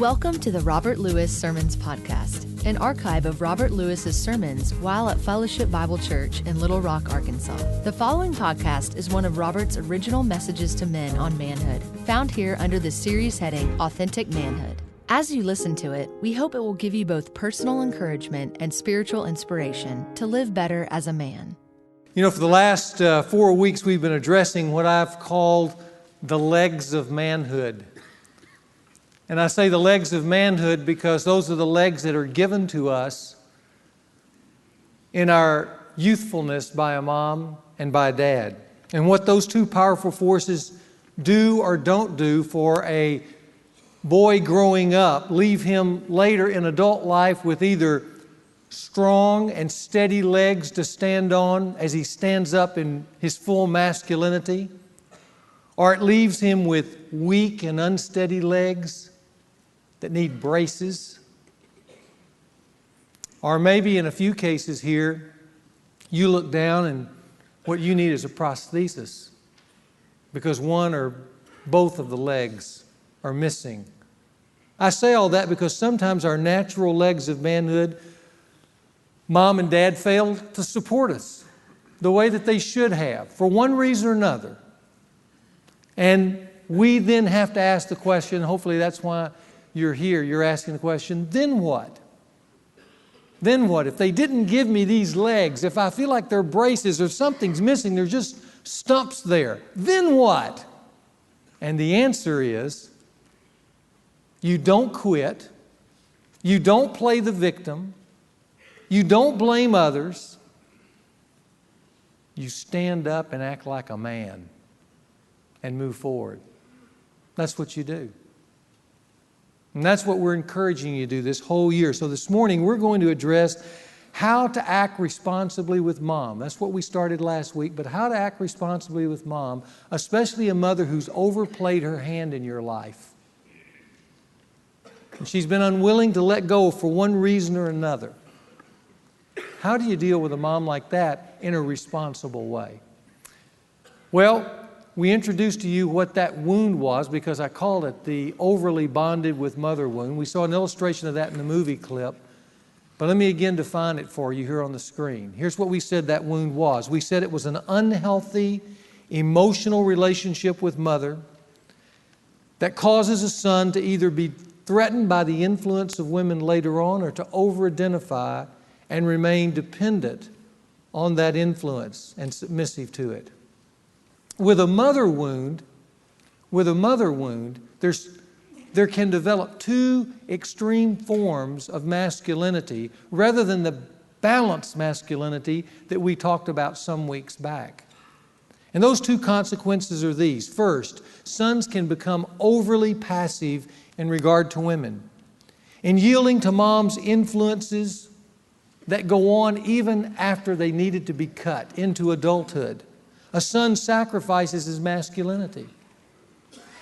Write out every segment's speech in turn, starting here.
Welcome to the Robert Lewis Sermons Podcast, an archive of Robert Lewis's sermons while at Fellowship Bible Church in Little Rock, Arkansas. The following podcast is one of Robert's original messages to men on manhood, found here under the series heading Authentic Manhood. As you listen to it, we hope it will give you both personal encouragement and spiritual inspiration to live better as a man. You know, for the last 4 weeks, we've been addressing what I've called the legs of manhood. And I say the legs of manhood because those are the legs that are given to us in our youthfulness by a mom and by a dad. And what those two powerful forces do or don't do for a boy growing up, leave him later in adult life with either strong and steady legs to stand on as he stands up in his full masculinity, or it leaves him with weak and unsteady legs that need braces. Or maybe in a few cases here, you look down and what you need is a prosthesis because one or both of the legs are missing. I say all that because sometimes our natural legs of manhood, mom and dad fail to support us the way that they should have for one reason or another. And we then have to ask the question, hopefully that's why you're here, you're asking the question, then what? Then what? If they didn't give me these legs, if I feel like they're braces or something's missing, there's just stumps there, then what? And the answer is, you don't quit, you don't play the victim, you don't blame others, you stand up and act like a man and move forward. That's what you do. And that's what we're encouraging you to do this whole year. So this morning we're going to address how to act responsibly with mom. That's what we started last week, but how to act responsibly with mom, especially a mother who's overplayed her hand in your life. And she's been unwilling to let go for one reason or another. How do you deal with a mom like that in a responsible way? Well, we introduced to you what that wound was because I called it the overly bonded with mother wound. We saw an illustration of that in the movie clip. But let me again define it for you here on the screen. Here's what we said that wound was. We said it was an unhealthy, emotional relationship with mother that causes a son to either be threatened by the influence of women later on or to over-identify and remain dependent on that influence and submissive to it. With a mother wound, there can develop two extreme forms of masculinity rather than the balanced masculinity that we talked about some weeks back. And those two consequences are these. First, sons can become overly passive in regard to women, in yielding to mom's influences that go on even after they needed to be cut into adulthood. A son sacrifices his masculinity.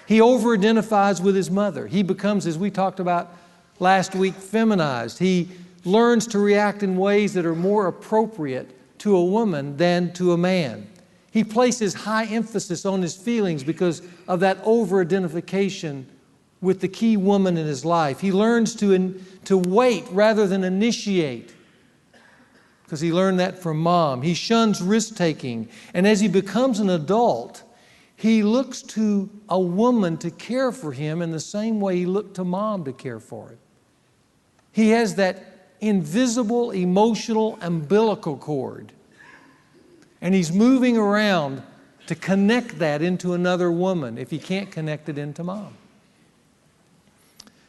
He over-identifies with his mother. He becomes, as we talked about last week, feminized. He learns to react in ways that are more appropriate to a woman than to a man. He places high emphasis on his feelings because of that over-identification with the key woman in his life. He learns to wait rather than initiate, because he learned that from mom. He shuns risk-taking. And as he becomes an adult, he looks to a woman to care for him in the same way he looked to mom to care for him. He has that invisible emotional umbilical cord. And he's moving around to connect that into another woman if he can't connect it into mom.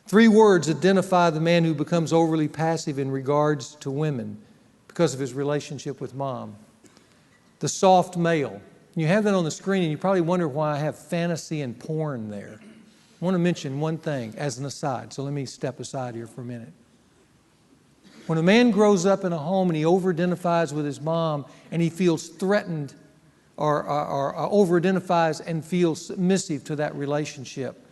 3 words identify the man who becomes overly passive in regards to women because of his relationship with mom. The soft male. You have that on the screen and you probably wonder why I have fantasy and porn there. I want to mention one thing as an aside, so let me step aside here for a minute. When a man grows up in a home and he over-identifies with his mom and he feels threatened or over-identifies and feels submissive to that relationship,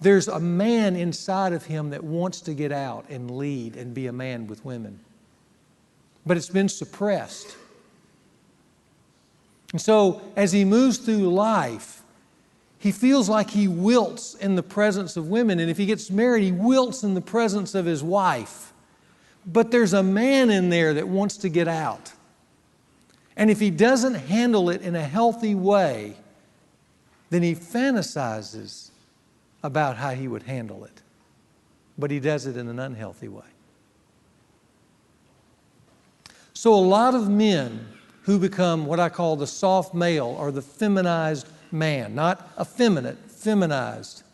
there's a man inside of him that wants to get out and lead and be a man with women. But it's been suppressed. And so as he moves through life, he feels like he wilts in the presence of women. And if he gets married, he wilts in the presence of his wife. But there's a man in there that wants to get out. And if he doesn't handle it in a healthy way, then he fantasizes about how he would handle it. But he does it in an unhealthy way. So a lot of men who become what I call the soft male or the feminized man, not effeminate, feminized.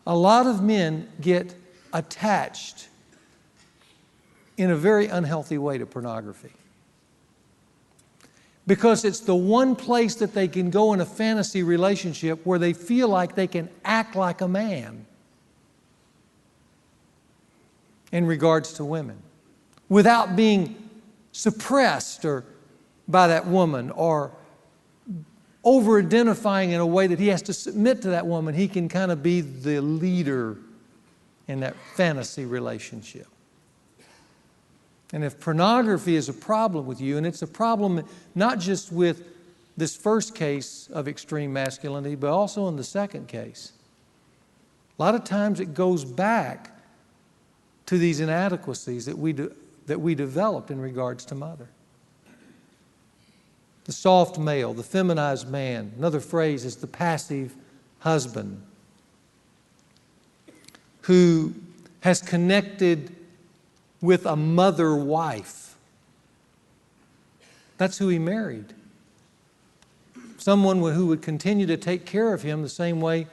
A lot of men get attached in a very unhealthy way to pornography. Because it's the one place that they can go in a fantasy relationship where they feel like they can act like a man in regards to women without being suppressed or by that woman or over-identifying in a way that he has to submit to that woman. He can kind of be the leader in that fantasy relationship. And if pornography is a problem with you, and it's a problem not just with this first case of extreme masculinity, but also in the second case, a lot of times it goes back to these inadequacies that we developed in regards to mother. The soft male, the feminized man. Another phrase is the passive husband who has connected with a mother wife. That's who he married. Someone who would continue to take care of him the same way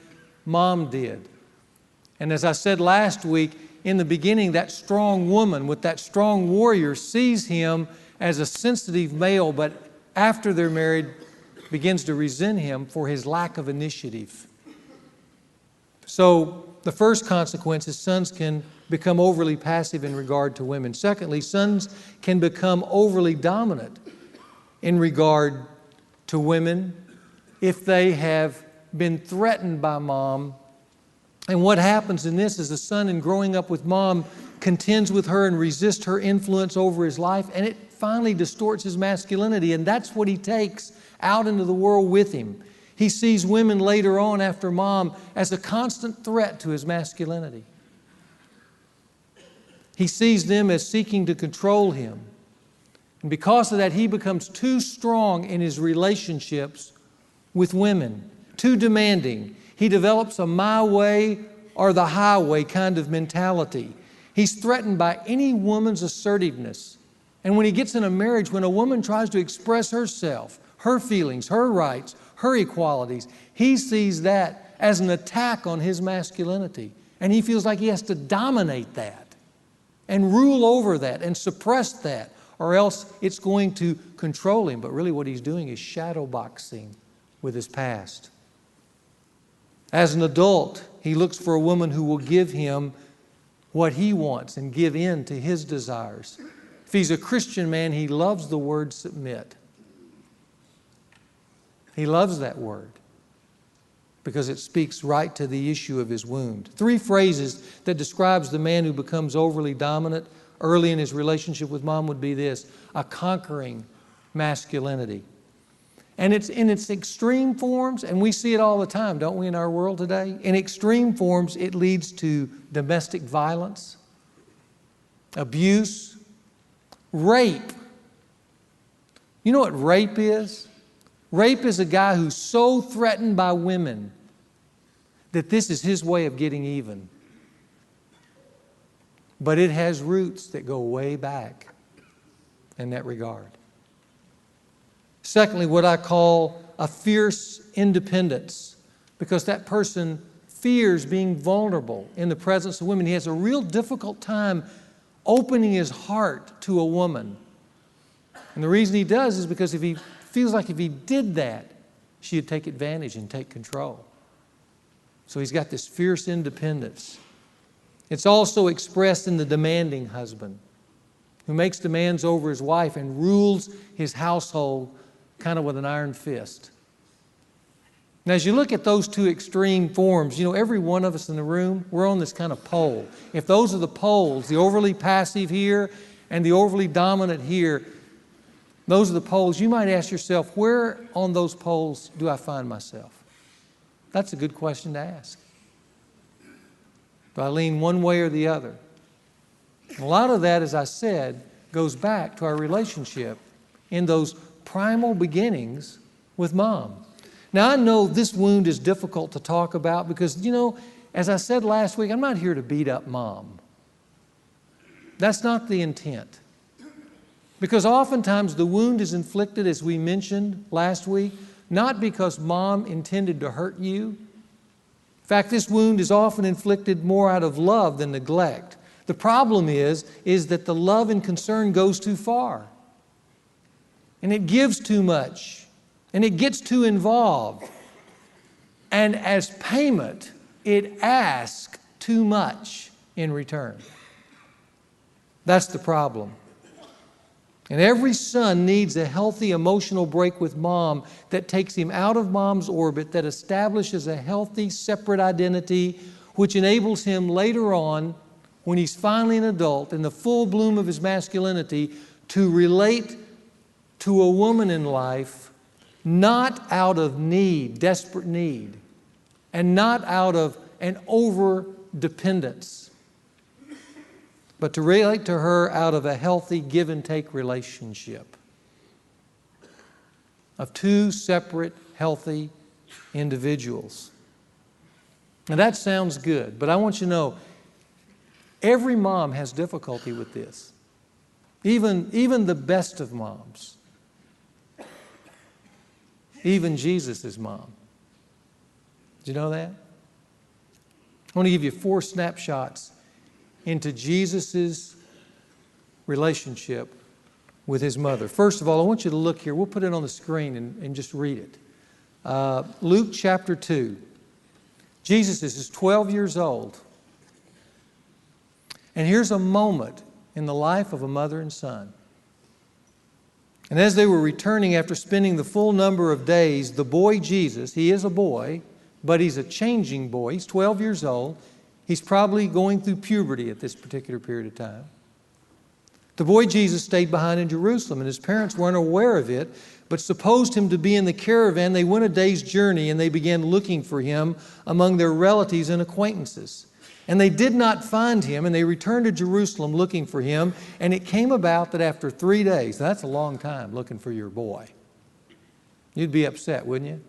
mom did. And as I said last week, in the beginning, that strong woman with that strong warrior sees him as a sensitive male, but after they're married, begins to resent him for his lack of initiative. So the first consequence is sons can become overly passive in regard to women. Secondly, sons can become overly dominant in regard to women if they have been threatened by mom. And what happens in this is the son, in growing up with mom, contends with her and resists her influence over his life, and it finally distorts his masculinity, and that's what he takes out into the world with him. He sees women later on after mom as a constant threat to his masculinity. He sees them as seeking to control him. And because of that, he becomes too strong in his relationships with women, too demanding. He develops a my way or the highway kind of mentality. He's threatened by any woman's assertiveness. And when he gets in a marriage, when a woman tries to express herself, her feelings, her rights, her equalities, he sees that as an attack on his masculinity. And he feels like he has to dominate that and rule over that and suppress that, or else it's going to control him. But really what he's doing is shadow boxing with his past. As an adult, he looks for a woman who will give him what he wants and give in to his desires. If he's a Christian man, he loves the word submit. He loves that word because it speaks right to the issue of his wound. 3 phrases that describes the man who becomes overly dominant early in his relationship with mom would be this: a conquering masculinity. And it's in its extreme forms, and we see it all the time, don't we, in our world today? In extreme forms, it leads to domestic violence, abuse, rape. You know what rape is? Rape is a guy who's so threatened by women that this is his way of getting even. But it has roots that go way back in that regard. Secondly, what I call a fierce independence, because that person fears being vulnerable in the presence of women. He has a real difficult time opening his heart to a woman. And the reason he does is because if he feels like if he did that, she would take advantage and take control. So he's got this fierce independence. It's also expressed in the demanding husband who makes demands over his wife and rules his household kind of with an iron fist. Now, as you look at those 2 extreme forms, you know, every one of us in the room, we're on this kind of pole. If those are the poles, the overly passive here and the overly dominant here, those are the poles, you might ask yourself, where on those poles do I find myself? That's a good question to ask. Do I lean one way or the other? And a lot of that, as I said, goes back to our relationship in those primal beginnings with Mom. Now, I know this wound is difficult to talk about because, as I said last week, I'm not here to beat up Mom. That's not the intent. Because oftentimes the wound is inflicted, as we mentioned last week, not because Mom intended to hurt you. In fact, this wound is often inflicted more out of love than neglect. The problem is that the love and concern goes too far. And it gives too much. And it gets too involved. And as payment, it asks too much in return. That's the problem. And every son needs a healthy emotional break with Mom that takes him out of Mom's orbit, that establishes a healthy, separate identity, which enables him later on, when he's finally an adult, in the full bloom of his masculinity, to relate to a woman in life, not out of need, desperate need, and not out of an over-dependence, but to relate to her out of a healthy give and take relationship of two separate, healthy individuals. Now that sounds good, but I want you to know, every mom has difficulty with this. Even the best of moms. Even Jesus' mom. Did you know that? I want to give you 4 snapshots into Jesus' relationship with his mother. First of all, I want you to look here. We'll put it on the screen and just read it. Luke chapter 2. Jesus is 12 years old. And here's a moment in the life of a mother and son. And as they were returning after spending the full number of days, the boy Jesus, he is a boy, but he's a changing boy. He's 12 years old. He's probably going through puberty at this particular period of time. The boy Jesus stayed behind in Jerusalem, and his parents weren't aware of it, but supposed him to be in the caravan. They went a day's journey, and they began looking for him among their relatives and acquaintances. And they did not find him, and they returned to Jerusalem looking for him. And it came about that after 3 days, that's a long time looking for your boy. You'd be upset, wouldn't you?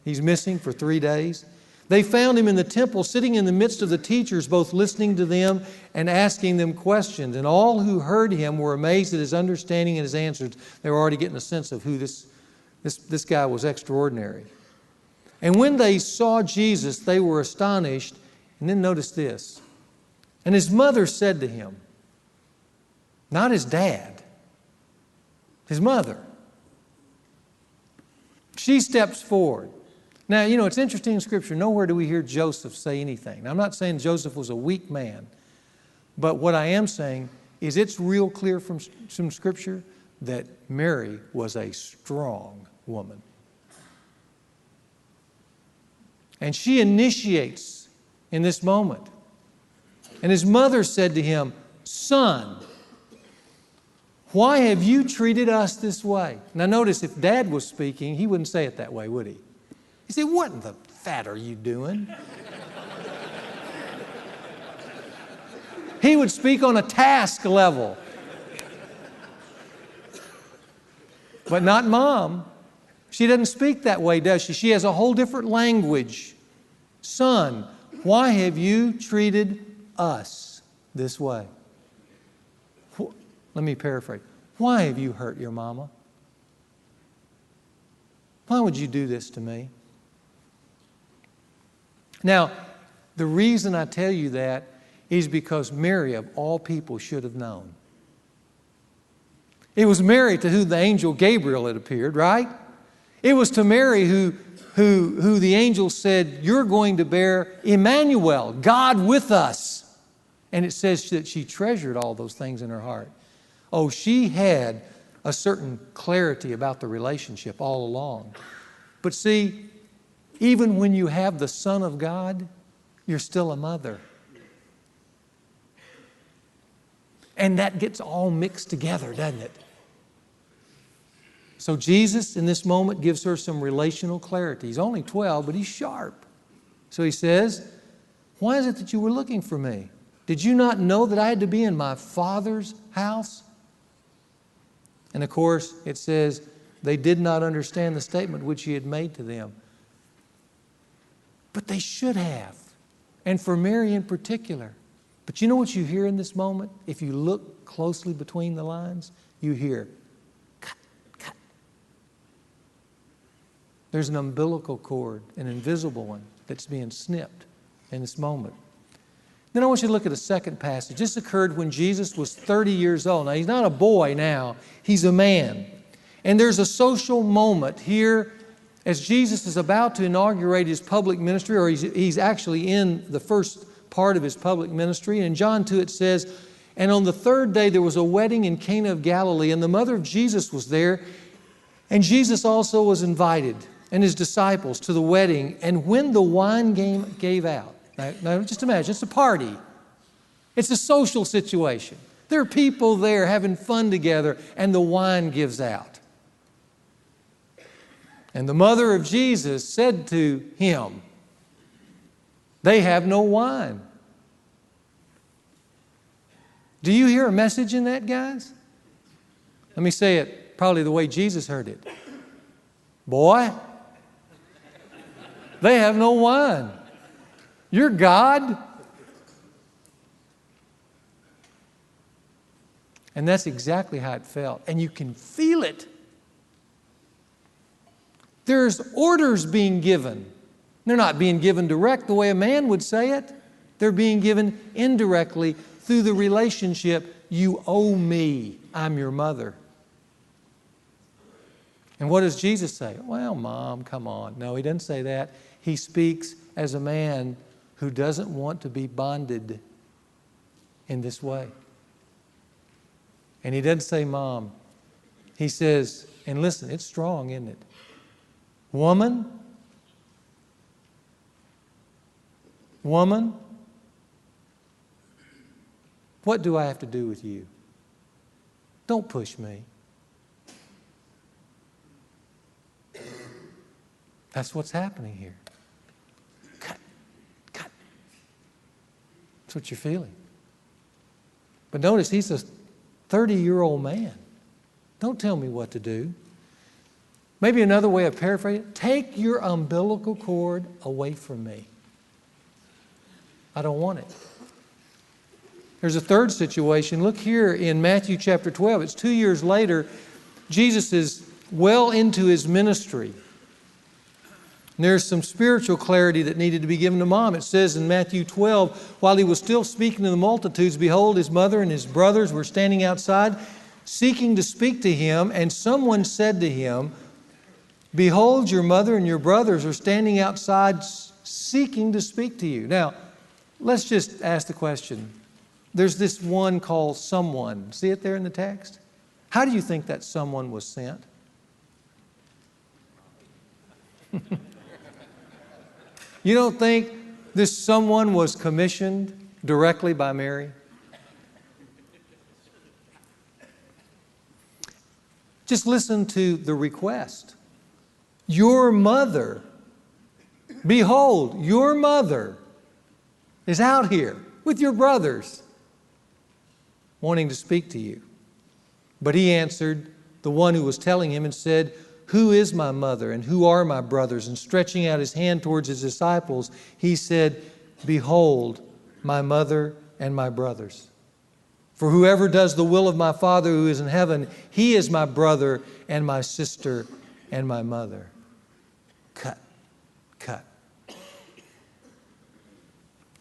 He's missing for 3 days. They found him in the temple, sitting in the midst of the teachers, both listening to them and asking them questions. And all who heard him were amazed at his understanding and his answers. They were already getting a sense of who this guy was extraordinary. And when they saw Jesus, they were astonished. And then notice this. And his mother said to him, not his dad, his mother. She steps forward. Now, it's interesting in Scripture, nowhere do we hear Joseph say anything. Now, I'm not saying Joseph was a weak man, but what I am saying is it's real clear from some Scripture that Mary was a strong woman. And she initiates in this moment. And his mother said to him, "Son, why have you treated us this way?" Now notice, if Dad was speaking, he wouldn't say it that way, would he? He said, "What in the fat are you doing?" He would speak on a task level. But not Mom. She doesn't speak that way, does she? She has a whole different language. "Son, why have you treated us this way?" Let me paraphrase. Why have you hurt your mama? Why would you do this to me? Now, the reason I tell you that is because Mary, of all people, should have known. It was Mary to whom the angel Gabriel had appeared, right? It was to Mary who the angel said, "You're going to bear Emmanuel, God with us." And it says that she treasured all those things in her heart. Oh, she had a certain clarity about the relationship all along. But see, even when you have the Son of God, you're still a mother. And that gets all mixed together, doesn't it? So Jesus, in this moment, gives her some relational clarity. He's only 12, but he's sharp. So he says, why is it that you were looking for me? Did you not know that I had to be in my Father's house? And of course, it says, they did not understand the statement which he had made to them. But they should have. And for Mary in particular. But you know what you hear in this moment? If you look closely between the lines, you hear, cut, cut. There's an umbilical cord, an invisible one, that's being snipped in this moment. Then I want you to look at a second passage. This occurred when Jesus was 30 years old. Now, he's not a boy now. He's a man. And there's a social moment here as Jesus is about to inaugurate his public ministry, or he's actually in the first part of his public ministry. And in John 2 it says, and on the third day there was a wedding in Cana of Galilee, and the mother of Jesus was there. And Jesus also was invited, and his disciples, to the wedding. And when the wine gave out, now just imagine, it's a party. It's a social situation. There are people there having fun together, and the wine gives out. And the mother of Jesus said to him, they have no wine. Do you hear a message in that, guys? Let me say it probably the way Jesus heard it. Boy, they have no wine. You're God. And that's exactly how it felt. And you can feel it. There's orders being given. They're not being given direct the way a man would say it. They're being given indirectly through the relationship, you owe me, I'm your mother. And what does Jesus say? Well, Mom, come on. No, he doesn't say that. He speaks as a man who doesn't want to be bonded in this way. And he doesn't say, Mom. He says, and listen, it's strong, isn't it? Woman, what do I have to do with you? Don't push me. That's what's happening here. Cut. That's what you're feeling. But notice, he's a 30-year-old man. Don't tell me what to do. Maybe another way of paraphrasing, take your umbilical cord away from me. I don't want it. There's a third situation. Look here in Matthew chapter 12. It's 2 years later. Jesus is well into his ministry. And there's some spiritual clarity that needed to be given to Mom. It says in Matthew 12, while he was still speaking to the multitudes, behold, his mother and his brothers were standing outside, seeking to speak to him. And someone said to him, behold, your mother and your brothers are standing outside seeking to speak to you. Now, let's just ask the question. There's this one called someone. See it there in the text? How do you think that someone was sent? You don't think this someone was commissioned directly by Mary? Just listen to the request. Your mother, behold, your mother is out here with your brothers wanting to speak to you. But he answered the one who was telling him and said, who is my mother and who are my brothers? And stretching out his hand towards his disciples, he said, behold, my mother and my brothers. For whoever does the will of my Father who is in heaven, he is my brother and my sister and my mother. Cut.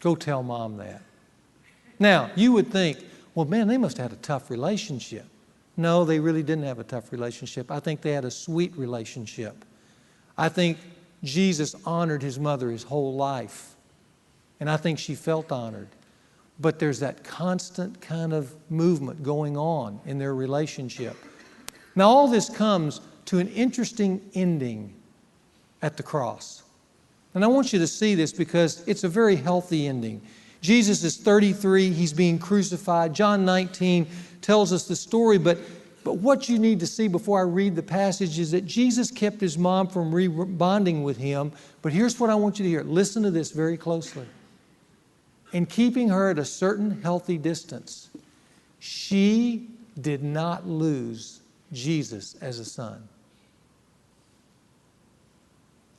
Go tell Mom that. Now, you would think, well, man, they must have had a tough relationship. No, they really didn't have a tough relationship. I think they had a sweet relationship. I think Jesus honored his mother his whole life. And I think she felt honored. But there's that constant kind of movement going on in their relationship. Now, all this comes to an interesting ending at the cross. And I want you to see this because it's a very healthy ending. Jesus is 33. He's being crucified. John 19 tells us the story, but But what you need to see before I read the passage is that Jesus kept his mom from rebonding with him. But here's what I want you to hear. Listen to this very closely. In keeping her at a certain healthy distance, she did not lose Jesus as a son.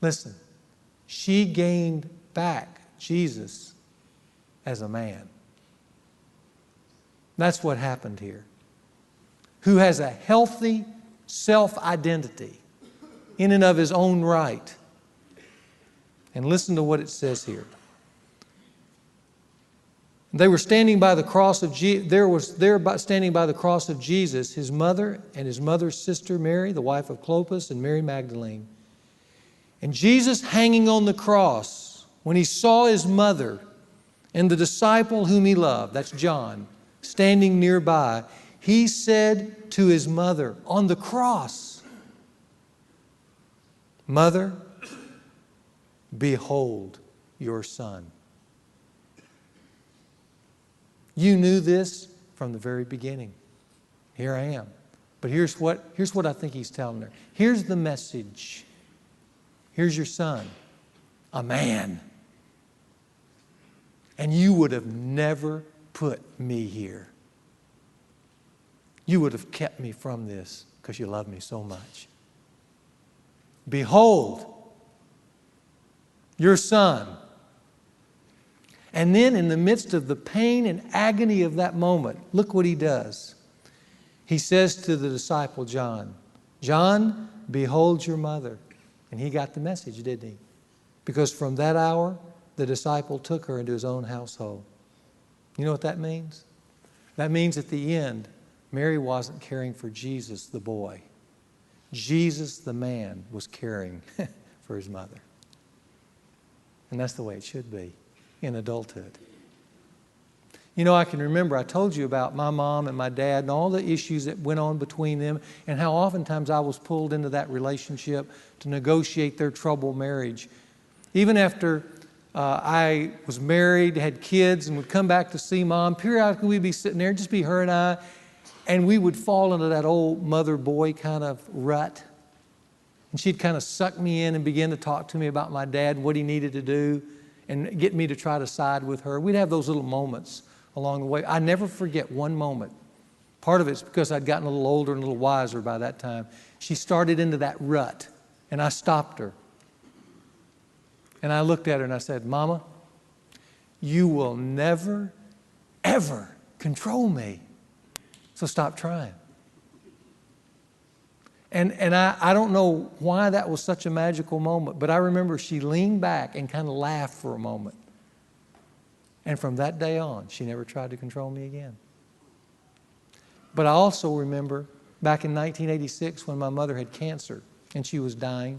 Listen, she gained back Jesus as a man. That's what happened here. Who has a healthy self-identity in and of his own right. And listen to what it says here. They were standing by the cross of standing by the cross of Jesus, his mother and his mother's sister Mary, the wife of Clopas, and Mary Magdalene. And Jesus hanging on the cross, when he saw his mother and the disciple whom he loved, that's John, standing nearby, he said to his mother on the cross, "Mother, behold your son." You knew this from the very beginning. Here I am. But here's what I think he's telling her. Here's the message. Here's your son, a man. And you would have never put me here. You would have kept me from this because you love me so much. Behold, your son. And then in the midst of the pain and agony of that moment, look what he does. He says to the disciple John, "John, behold your mother." And he got the message, didn't he? Because from that hour, the disciple took her into his own household. You know what that means? That means at the end, Mary wasn't caring for Jesus, the boy. Jesus, the man, was caring for his mother. And that's the way it should be in adulthood. You know, I can remember I told you about my mom and my dad and all the issues that went on between them and how oftentimes I was pulled into that relationship to negotiate their troubled marriage. Even after I was married, had kids, and would come back to see Mom, periodically we'd be sitting there, just be her and I, and we would fall into that old mother-boy kind of rut. And she'd kind of suck me in and begin to talk to me about my dad, what he needed to do, and get me to try to side with her. We'd have those little moments along the way. I never forget one moment. Part of it's because I'd gotten a little older and a little wiser by that time. She started into that rut, and I stopped her. And I looked at her and I said, "Mama, you will never, ever control me. So stop trying." And I don't know why that was such a magical moment, but I remember she leaned back and kind of laughed for a moment. And from that day on, she never tried to control me again. But I also remember back in 1986 when my mother had cancer and she was dying.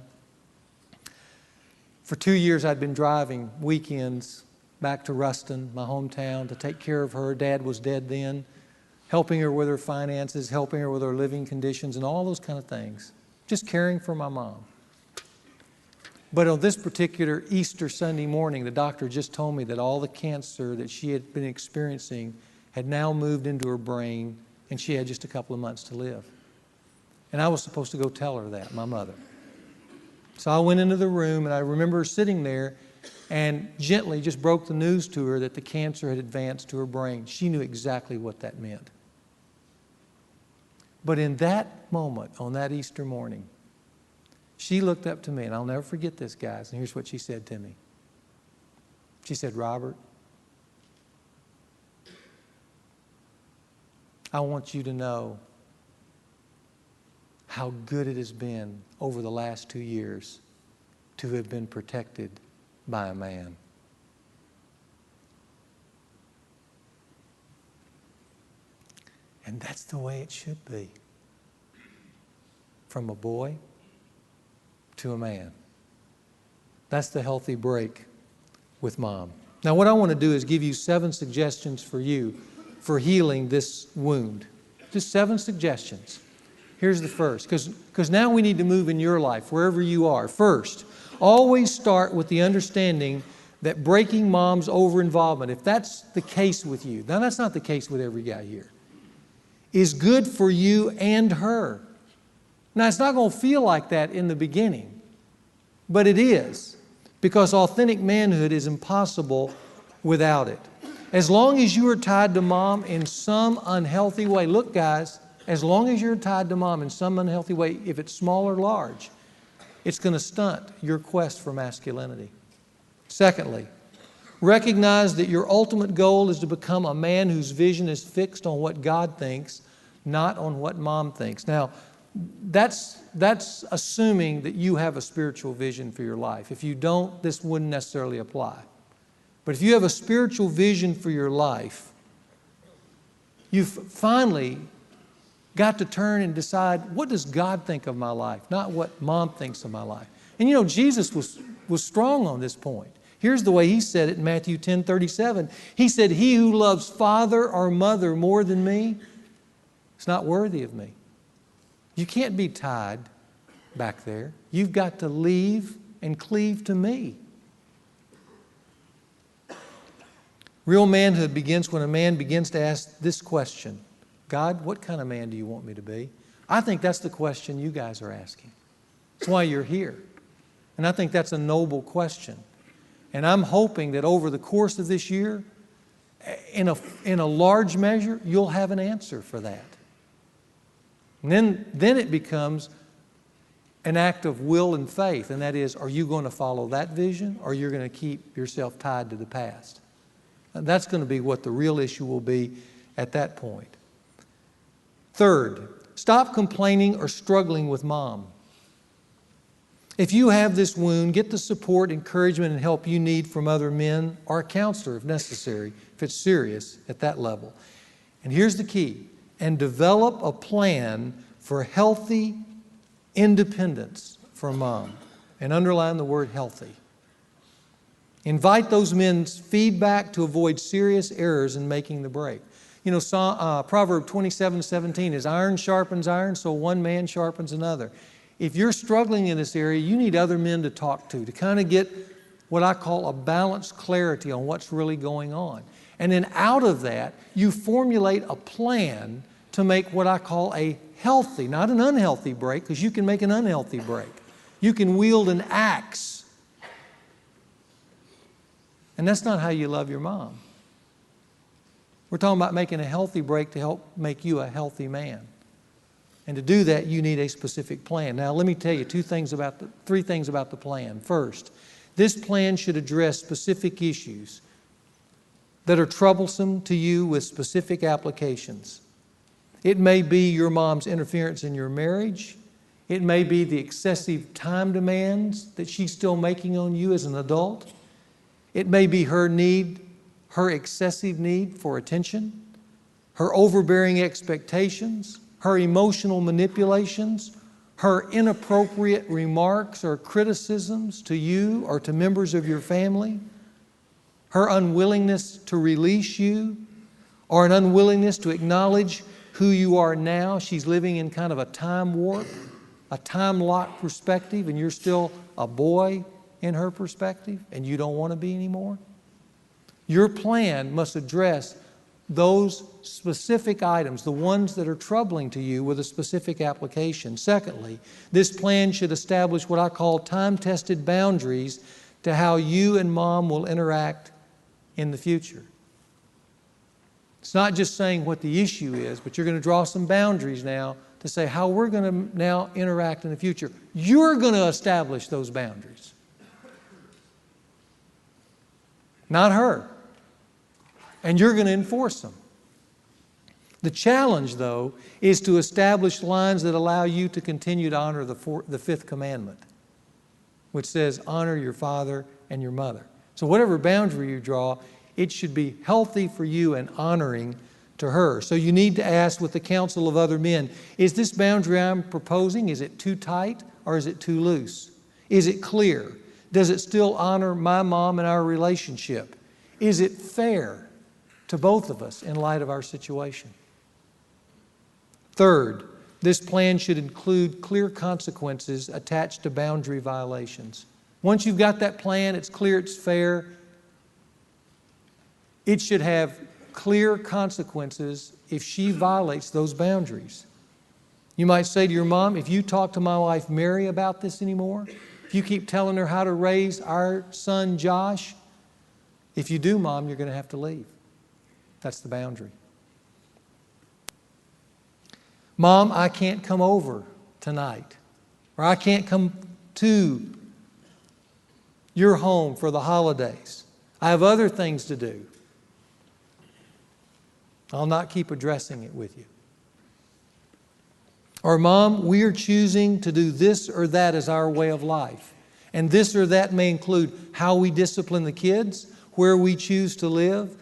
For 2 years, I'd been driving weekends back to Ruston, my hometown, to take care of her. Dad was dead then. Helping her with her finances, helping her with her living conditions, and all those kind of things. Just caring for my mom. But on this particular Easter Sunday morning, the doctor just told me that all the cancer that she had been experiencing had now moved into her brain, and she had just a couple of months to live. And I was supposed to go tell her that, my mother. So I went into the room, and I remember her sitting there and gently just broke the news to her that the cancer had advanced to her brain. She knew exactly what that meant. But in that moment, on that Easter morning, she looked up to me, and I'll never forget this, guys, and here's what she said to me. She said, "Robert, I want you to know how good it has been over the last 2 years to have been protected by a man." And that's the way it should be. From a boy to a man. That's the healthy break with Mom. Now what I want to do is give you 7 suggestions for you for healing this wound. Just 7 suggestions. Here's the first, because now we need to move in your life, wherever you are. First, always start with the understanding that breaking Mom's over-involvement, if that's the case with you, now that's not the case with every guy here. is good for you and her. Now, it's not going to feel like that in the beginning, but it is, because authentic manhood is impossible without it. As long as you are tied to mom in some unhealthy way, look guys, as long as you're tied to mom in some unhealthy way, if it's small or large, it's going to stunt your quest for masculinity. Secondly, recognize that your ultimate goal is to become a man whose vision is fixed on what God thinks, not on what mom thinks. Now, that's assuming that you have a spiritual vision for your life. If you don't, this wouldn't necessarily apply. But if you have a spiritual vision for your life, you've finally got to turn and decide, what does God think of my life, not what mom thinks of my life. And you know, Jesus was strong on this point. Here's the way he said it in Matthew 10:37. He said, "He who loves father or mother more than me is not worthy of me." You can't be tied back there. You've got to leave and cleave to me. Real manhood begins when a man begins to ask this question: God, what kind of man do you want me to be? I think that's the question you guys are asking. That's why you're here. And I think that's a noble question. And I'm hoping that over the course of this year, in a large measure, you'll have an answer for that. And then it becomes an act of will and faith, and that is, are you going to follow that vision, or you're going to keep yourself tied to the past? And that's going to be what the real issue will be at that point. Third, stop complaining or struggling with mom. If you have this wound, get the support, encouragement, and help you need from other men or a counselor if necessary, if it's serious at that level. And here's the key: and develop a plan for healthy independence from mom. And underline the word healthy. Invite those men's feedback to avoid serious errors in making the break. You know, Proverb 27:17 is iron sharpens iron, so one man sharpens another. If you're struggling in this area, you need other men to talk to kind of get what I call a balanced clarity on what's really going on. And then out of that, you formulate a plan to make what I call a healthy, not an unhealthy break, because you can make an unhealthy break. You can wield an axe. And that's not how you love your mom. We're talking about making a healthy break to help make you a healthy man. And to do that, you need a specific plan. Now, let me tell you three things about the plan. First, this plan should address specific issues that are troublesome to you with specific applications. It may be your mom's interference in your marriage. It may be the excessive time demands that she's still making on you as an adult. It may be her excessive need for attention, her overbearing expectations, her emotional manipulations, her inappropriate remarks or criticisms to you or to members of your family, her unwillingness to release you, or an unwillingness to acknowledge who you are now. She's living in kind of a time warp, a time-locked perspective, and you're still a boy in her perspective, and you don't want to be anymore. Your plan must address those specific items, the ones that are troubling to you, with a specific application. Secondly, this plan should establish what I call time-tested boundaries to how you and mom will interact in the future. It's not just saying what the issue is, but you're going to draw some boundaries now to say how we're going to now interact in the future. You're going to establish those boundaries, not her. And you're going to enforce them. The challenge, though, is to establish lines that allow you to continue to honor the fifth commandment, which says, honor your father and your mother. So whatever boundary you draw, it should be healthy for you and honoring to her. So you need to ask with the counsel of other men, is this boundary I'm proposing, is it too tight or is it too loose? Is it clear? Does it still honor my mom and our relationship? Is it fair to both of us in light of our situation? Third, this plan should include clear consequences attached to boundary violations. Once you've got that plan, it's clear, it's fair. It should have clear consequences if she violates those boundaries. You might say to your mom, if you talk to my wife Mary about this anymore, if you keep telling her how to raise our son Josh, if you do, Mom, you're going to have to leave. That's the boundary. Mom, I can't come over tonight, or I can't come to your home for the holidays. I have other things to do. I'll not keep addressing it with you. Or, Mom, we are choosing to do this or that as our way of life. And this or that may include how we discipline the kids, where we choose to live,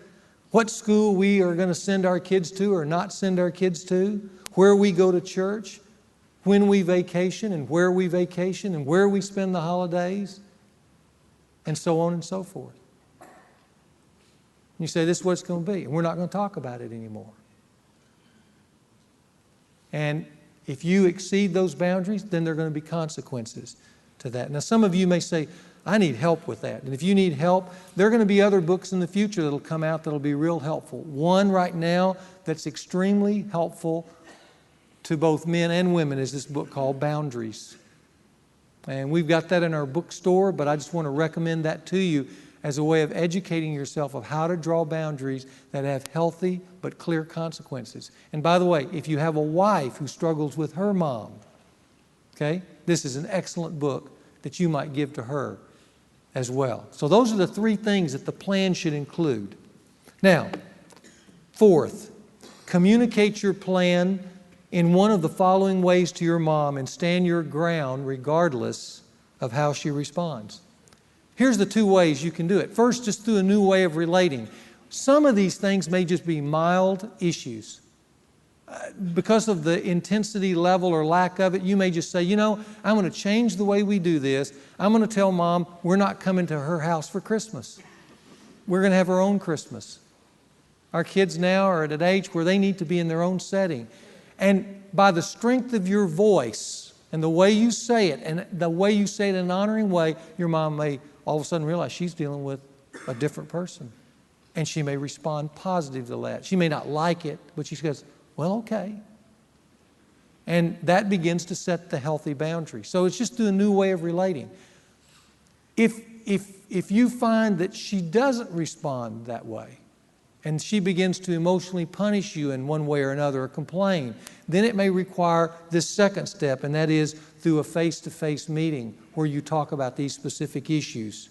what school we are going to send our kids to or not send our kids to, where we go to church, when we vacation and where we vacation and where we spend the holidays, and so on and so forth. You say, this is what it's going to be, and we're not going to talk about it anymore. And if you exceed those boundaries, then there are going to be consequences to that. Now, some of you may say, I need help with that. And if you need help, there are going to be other books in the future that will come out that will be real helpful. One right now that's extremely helpful to both men and women is this book called Boundaries. And we've got that in our bookstore, but I just want to recommend that to you as a way of educating yourself of how to draw boundaries that have healthy but clear consequences. And by the way, if you have a wife who struggles with her mom, okay, this is an excellent book that you might give to her as well. So those are the three things that the plan should include. Now, fourth, communicate your plan in one of the following ways to your mom and stand your ground regardless of how she responds. Here's the two ways you can do it. First, just through a new way of relating. Some of these things may just be mild issues. Because of the intensity level or lack of it, you may just say, I'm going to change the way we do this. I'm going to tell Mom we're not coming to her house for Christmas. We're going to have our own Christmas. Our kids now are at an age where they need to be in their own setting. And by the strength of your voice and the way you say it, and the way you say it in an honoring way, your mom may all of a sudden realize she's dealing with a different person. And she may respond positive to that. She may not like it, but she goes, well, okay. And that begins to set the healthy boundary. So it's just a new way of relating. If you find that she doesn't respond that way, and she begins to emotionally punish you in one way or another or complain, then it may require this second step, and that is through a face-to-face meeting where you talk about these specific issues.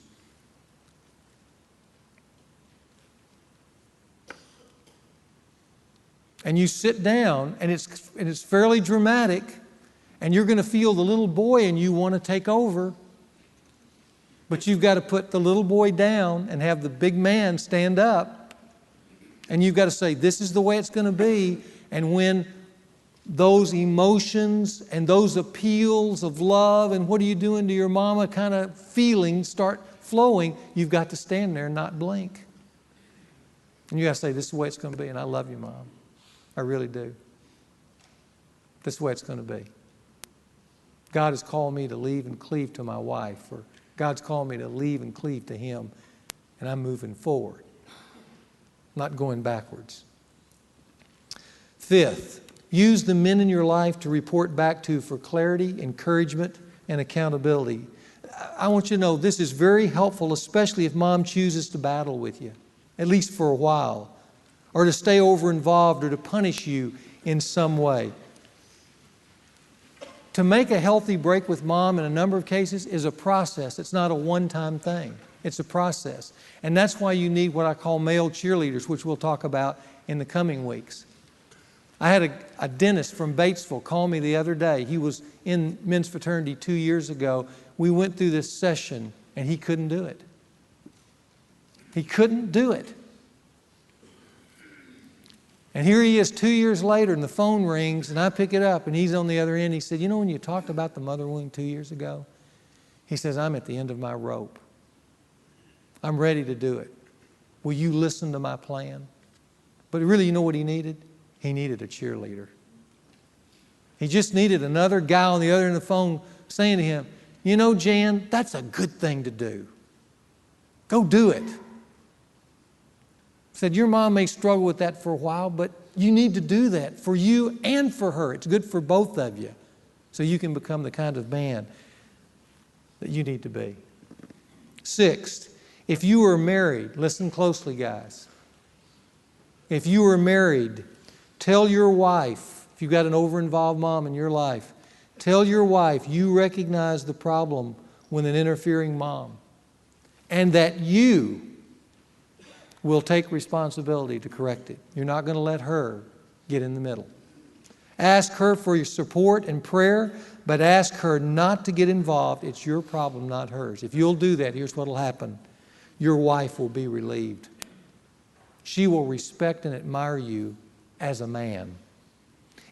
And you sit down, and it's fairly dramatic, and you're going to feel the little boy in you want to take over, but you've got to put the little boy down and have the big man stand up. And you've got to say, this is the way it's going to be. And when those emotions and those appeals of love and what are you doing to your mama kind of feelings start flowing, you've got to stand there and not blink. And you got to say, this is the way it's going to be. And I love you, Mom. I really do. This is the way it's going to be. God has called me to leave and cleave to my wife, or God's called me to leave and cleave to Him, and I'm moving forward, not going backwards. Fifth, use the men in your life to report back to for clarity, encouragement, and accountability. I want you to know this is very helpful, especially if Mom chooses to battle with you, at least for a while, or to stay over-involved or to punish you in some way. To make a healthy break with Mom in a number of cases is a process. It's not a one-time thing. It's a process. And that's why you need what I call male cheerleaders, which we'll talk about in the coming weeks. I had a dentist from Batesville call me the other day. He was in men's fraternity 2 years ago. We went through this session, and he couldn't do it. He couldn't do it. And here he is 2 years later, and the phone rings, and I pick it up, and he's on the other end. He said, when you talked about the mother wound 2 years ago? He says, I'm at the end of my rope. I'm ready to do it. Will you listen to my plan? But really, you know what he needed? He needed a cheerleader. He just needed another guy on the other end of the phone saying to him, Jan, that's a good thing to do. Go do it. Said, your mom may struggle with that for a while, but you need to do that for you and for her. It's good for both of you, so you can become the kind of man that you need to be. Sixth, if you are married, listen closely, guys. If you are married, tell your wife, if you've got an over-involved mom in your life, tell your wife you recognize the problem with an interfering mom and that you will take responsibility to correct it. You're not going to let her get in the middle. Ask her for your support and prayer, but ask her not to get involved. It's your problem, not hers. If you'll do that, here's what will happen. Your wife will be relieved. She will respect and admire you as a man.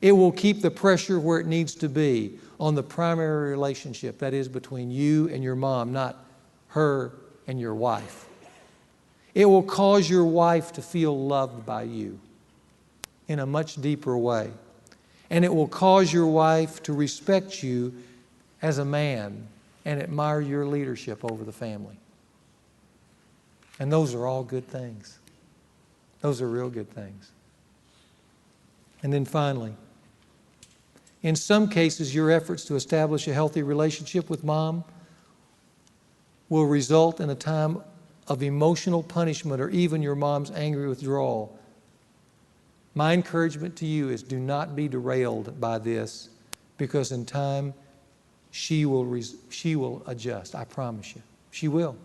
It will keep the pressure where it needs to be on the primary relationship, that is between you and your mom, not her and your wife. It will cause your wife to feel loved by you in a much deeper way. And it will cause your wife to respect you as a man and admire your leadership over the family. And those are all good things. Those are real good things. And then finally, in some cases, your efforts to establish a healthy relationship with mom will result in a time of emotional punishment or even your mom's angry withdrawal. My encouragement to you is do not be derailed by this, because in time she will adjust. I promise you. She will.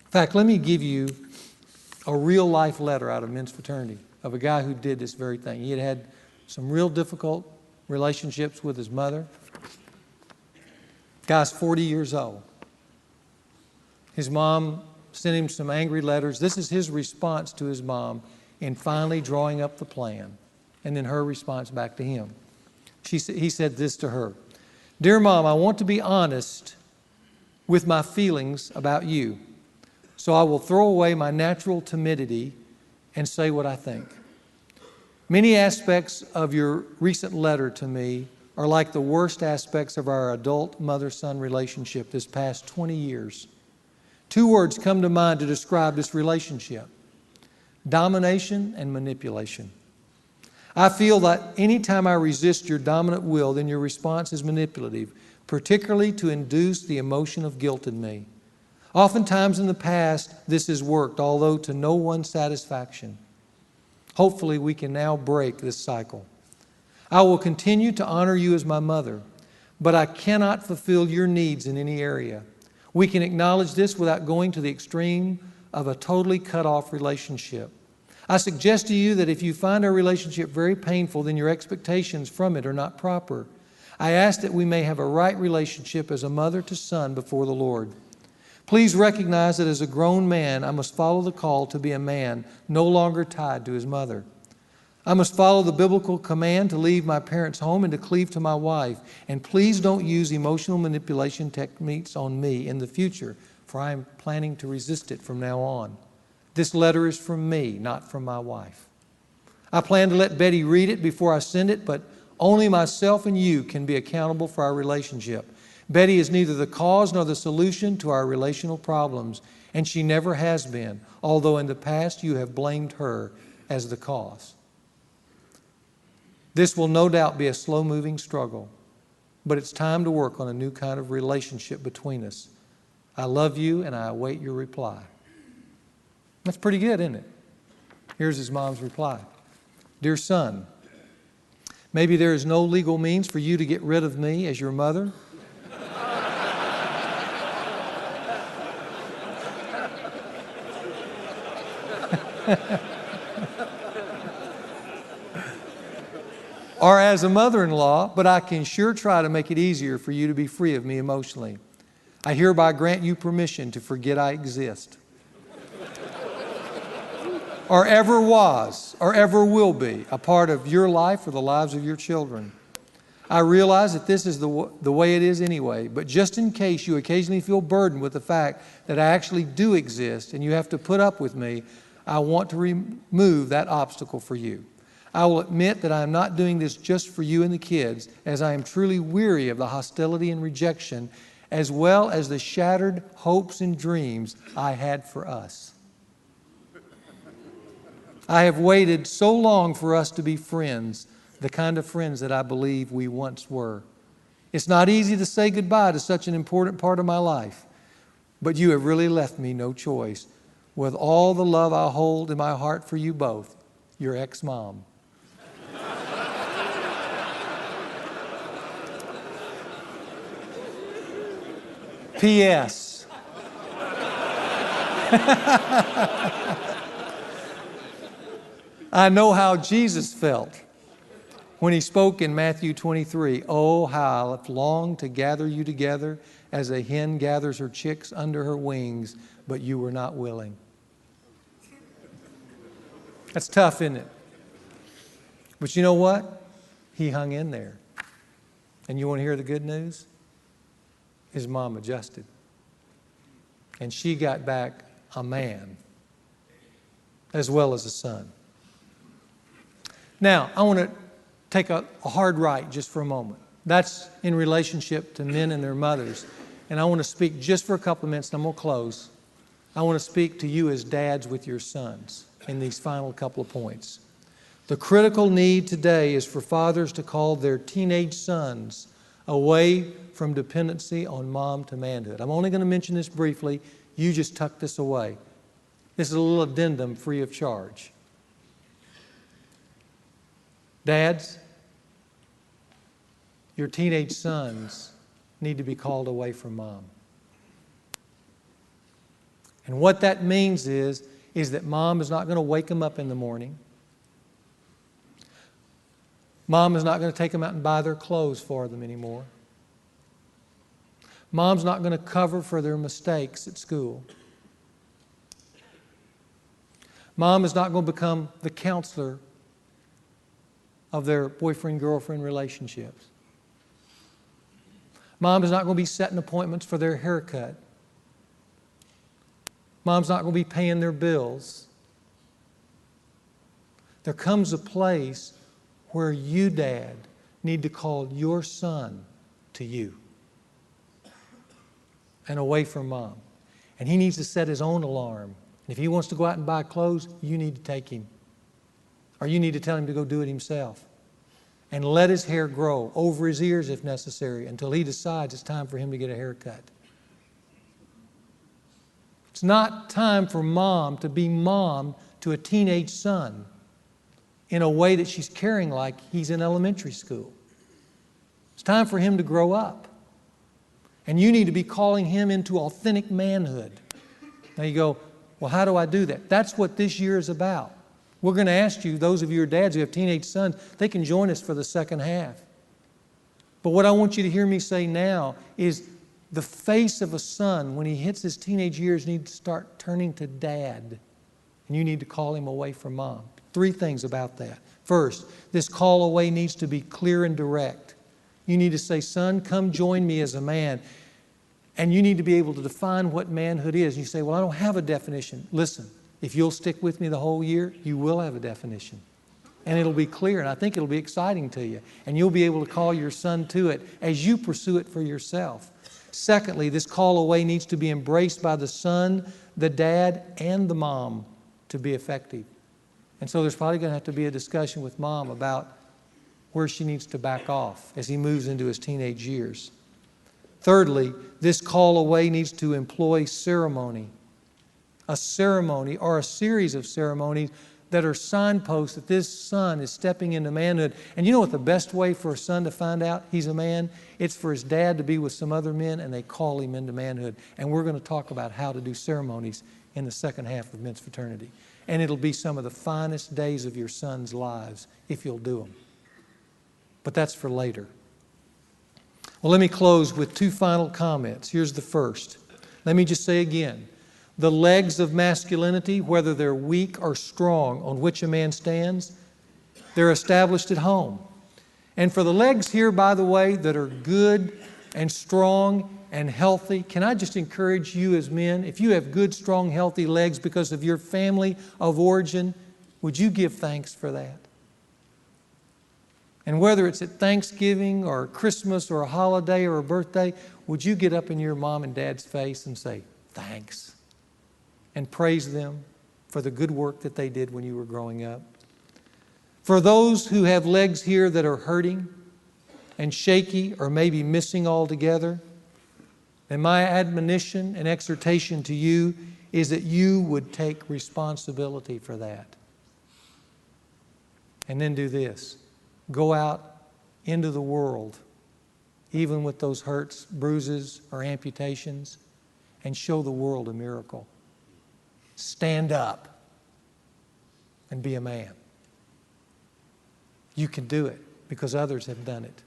In fact, let me give you a real life letter out of men's fraternity of a guy who did this very thing. He had had some real difficult relationships with his mother. Guy's 40 years old. His mom sent him some angry letters. This is his response to his mom in finally drawing up the plan, and then her response back to him. He said this to her: "Dear Mom, I want to be honest with my feelings about you, so I will throw away my natural timidity and say what I think. Many aspects of your recent letter to me are like the worst aspects of our adult mother-son relationship this past 20 years. Two words come to mind to describe this relationship: domination and manipulation. I feel that anytime I resist your dominant will, then your response is manipulative, particularly to induce the emotion of guilt in me. Oftentimes in the past, this has worked, although to no one's satisfaction. Hopefully, we can now break this cycle. I will continue to honor you as my mother, but I cannot fulfill your needs in any area. We can acknowledge this without going to the extreme of a totally cut-off relationship. I suggest to you that if you find our relationship very painful, then your expectations from it are not proper. I ask that we may have a right relationship as a mother to son before the Lord. Please recognize that as a grown man, I must follow the call to be a man no longer tied to his mother. I must follow the biblical command to leave my parents' home and to cleave to my wife. And please don't use emotional manipulation techniques on me in the future, for I am planning to resist it from now on. This letter is from me, not from my wife. I plan to let Betty read it before I send it, but only myself and you can be accountable for our relationship. Betty is neither the cause nor the solution to our relational problems, and she never has been, although in the past you have blamed her as the cause. This will no doubt be a slow-moving struggle, but it's time to work on a new kind of relationship between us. I love you, and I await your reply." That's pretty good, isn't it? Here's his mom's reply. "Dear son, maybe there is no legal means for you to get rid of me as your mother. or as a mother-in-law, but I can sure try to make it easier for you to be free of me emotionally. I hereby grant you permission to forget I exist, or ever was, or ever will be a part of your life or the lives of your children. I realize that this is the way it is anyway, but just in case you occasionally feel burdened with the fact that I actually do exist and you have to put up with me, I want to remove that obstacle for you. I will admit that I am not doing this just for you and the kids, as I am truly weary of the hostility and rejection, as well as the shattered hopes and dreams I had for us." I have waited so long for us to be friends, the kind of friends that I believe we once were. It's not easy to say goodbye to such an important part of my life, but you have really left me no choice. With all the love I hold in my heart for you both, your ex-mom. P.S. I know how Jesus felt when he spoke in Matthew 23, "Oh, how I've longed to gather you together as a hen gathers her chicks under her wings, but you were not willing." That's tough, isn't it? But you know what? He hung in there. And you want to hear the good news? His mom adjusted. And she got back a man as well as a son. Now, I want to take a hard right just for a moment. That's in relationship to men and their mothers. And I want to speak just for a couple of minutes, and I'm going to close. I want to speak to you as dads with your sons in these final couple of points. The critical need today is for fathers to call their teenage sons away from dependency on mom to manhood. I'm only going to mention this briefly. You just tuck this away. This is a little addendum free of charge. Dads, your teenage sons need to be called away from mom. And what that means is that mom is not going to wake them up in the morning. Mom is not going to take them out and buy their clothes for them anymore. Mom's not going to cover for their mistakes at school. Mom is not going to become the counselor of their boyfriend-girlfriend relationships. Mom is not going to be setting appointments for their haircut. Mom's not going to be paying their bills. There comes a place where you, Dad, need to call your son to you and away from Mom. And he needs to set his own alarm. And if he wants to go out and buy clothes, you need to take him. Or you need to tell him to go do it himself. And let his hair grow over his ears if necessary until he decides it's time for him to get a haircut. It's not time for mom to be mom to a teenage son in a way that she's caring like he's in elementary school. It's time for him to grow up. And you need to be calling him into authentic manhood. Now you go, well, how do I do that? That's what this year is about. We're going to ask you, those of you who are dads who have teenage sons, they can join us for the second half. But what I want you to hear me say now is the face of a son, when he hits his teenage years, needs to start turning to Dad. And you need to call him away from Mom. 3 things about that. First, this call away needs to be clear and direct. You need to say, son, come join me as a man. And you need to be able to define what manhood is. And you say, well, I don't have a definition. Listen, if you'll stick with me the whole year, you will have a definition. And it'll be clear, and I think it'll be exciting to you. And you'll be able to call your son to it as you pursue it for yourself. Secondly, this call away needs to be embraced by the son, the dad, and the mom to be effective. And so there's probably going to have to be a discussion with Mom about where she needs to back off as he moves into his teenage years. Thirdly, this call away needs to employ ceremony. A ceremony or a series of ceremonies that are signposts that this son is stepping into manhood. And you know what the best way for a son to find out he's a man? It's for his dad to be with some other men and they call him into manhood. And we're going to talk about how to do ceremonies in the second half of Men's Fraternity. And it'll be some of the finest days of your son's lives if you'll do them. But that's for later. Well, let me close with 2 final comments. Here's the first. Let me just say again, the legs of masculinity, whether they're weak or strong, on which a man stands, they're established at home. And for the legs here, by the way, that are good and strong and healthy, can I just encourage you as men, if you have good, strong, healthy legs because of your family of origin, would you give thanks for that? And whether it's at Thanksgiving or Christmas or a holiday or a birthday, would you get up in your mom and dad's face and say, thanks, and praise them for the good work that they did when you were growing up. For those who have legs here that are hurting and shaky or maybe missing altogether, and my admonition and exhortation to you is that you would take responsibility for that. And then do this. Go out into the world, even with those hurts, bruises, or amputations, and show the world a miracle. Stand up and be a man. You can do it because others have done it.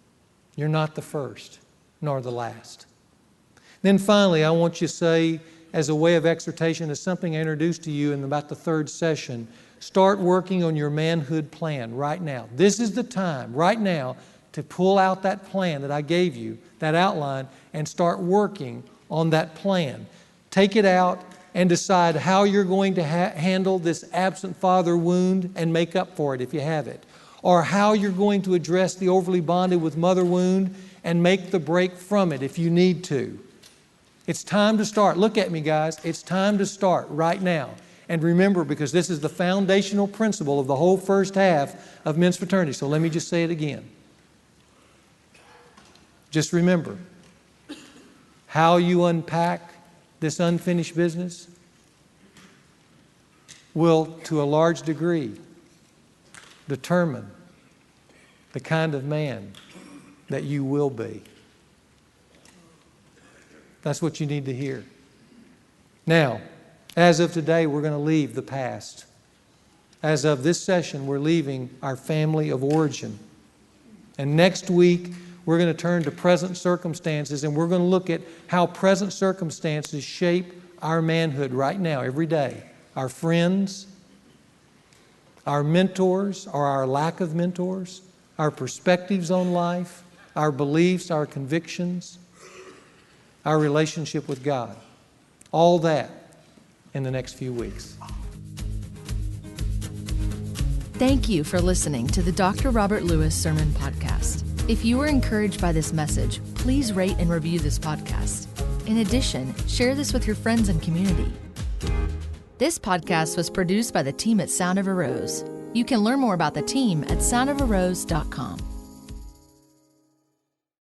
You're not the first, nor the last. Then finally, I want you to say, as a way of exhortation, as something I introduced to you in about the third session, start working on your manhood plan right now. This is the time, right now, to pull out that plan that I gave you, that outline, and start working on that plan. Take it out and decide how you're going to handle this absent father wound and make up for it if you have it. Or how you're going to address the overly bonded with mother wound and make the break from it if you need to. It's time to start. Look at me, guys. It's time to start right now. And remember, because this is the foundational principle of the whole first half of men's fraternity. So let me just say it again. Just remember, how you unpack this unfinished business will, to a large degree, determine the kind of man that you will be. That's what you need to hear. Now, as of today, we're going to leave the past. As of this session, we're leaving our family of origin. And next week, we're going to turn to present circumstances, and we're going to look at how present circumstances shape our manhood right now, every day. Our friends, our mentors or our lack of mentors, our perspectives on life, our beliefs, our convictions, our relationship with God. All that in the next few weeks. Thank you for listening to the Dr. Robert Lewis Sermon Podcast. If you were encouraged by this message, please rate and review this podcast. In addition, share this with your friends and community. This podcast was produced by the team at Sound of a Rose. You can learn more about the team at soundofarose.com.